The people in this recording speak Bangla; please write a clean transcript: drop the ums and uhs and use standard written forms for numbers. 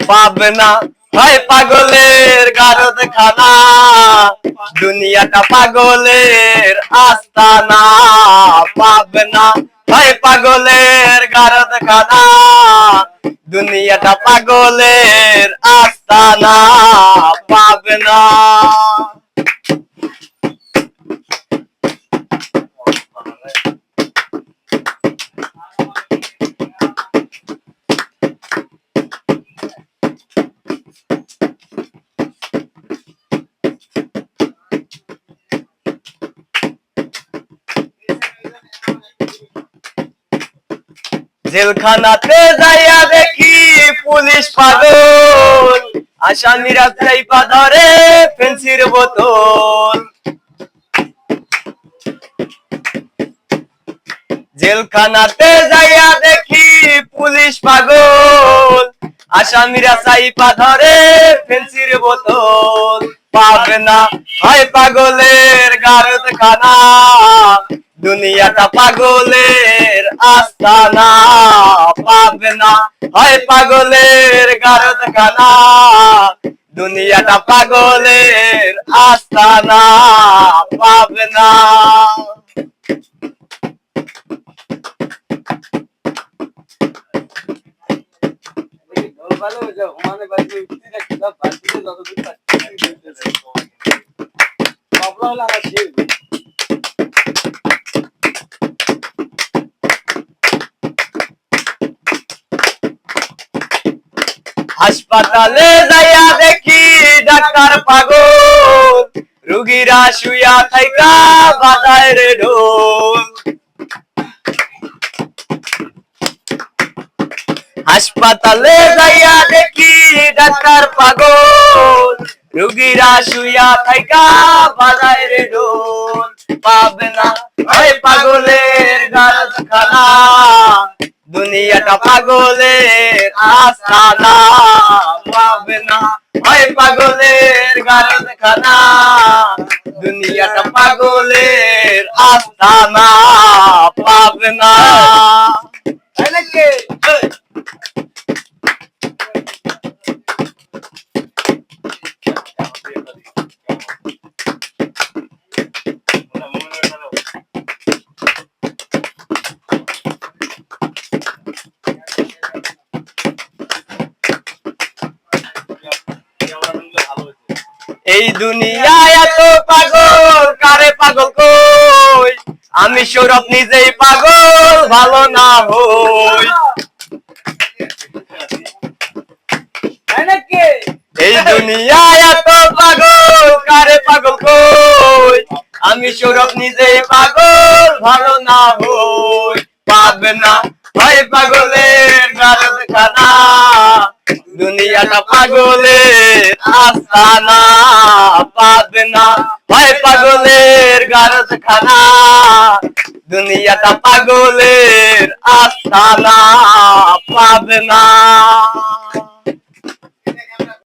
পাবে না হয় পাগলের গারদখানা, দুনিয়াটা পাগলের আস্তানা। পাবে না হয় পাগলের গারদখানা, দুনিয়াটা পাগলের আস্তানা। পাবে না। জেলখানাতে যাইয়া দেখি পুলিশ পাগল, আসামিরা চাইপা ধরে ফেন্সির বোতল। জেলখানাতে যাইয়া দেখি পুলিশ পাগল, আসামিরা চাইপা ধরে ফেন্সির বোতল। পাবে না হয় পাগলের গারদখানা, দুনিয়াটা পাগলের আস্তানা। পাবে না হয় পাগলের গারদখানা, দুনিয়াটা পাগলের আস্তানা। পাবে না। হাসপাতালে যাইয়া দেখি ডাক্তার পাগল, রুগীরা শুইয়া থাইকা বাজায় রে ঢোল। হাসপাতালে যাইয়া দেখি ডাক্তার পাগল, রুগীরা শুইয়া থাইকা বাজায় রে ঢোল। পাবে না হয় পাগলের গারদখানা, দুনিয়াটা পাগলের আস্তানা। পাবে না হয় পাগলের গারদখানা, দুনিয়াটা পাগলের আস্তানা। পাবে না। এই দুনিয়ায় এত পাগল কারে পাগল কই, আমি সৌরভ নিজেই পাগল ভালো না হই। এই দুনিয়ায় এত পাগল কারে পাগল কই, আমি সৌরভ নিজেই পাগল ভালো না হই। পাবে না হয় পাগলের গারদখানা, দুনিয়াটা পাগলের আস্তানা। পাবে না হয় পাগলের গারদখানা, দুনিয়াটা পাগলের আস্তানা। পাবে না।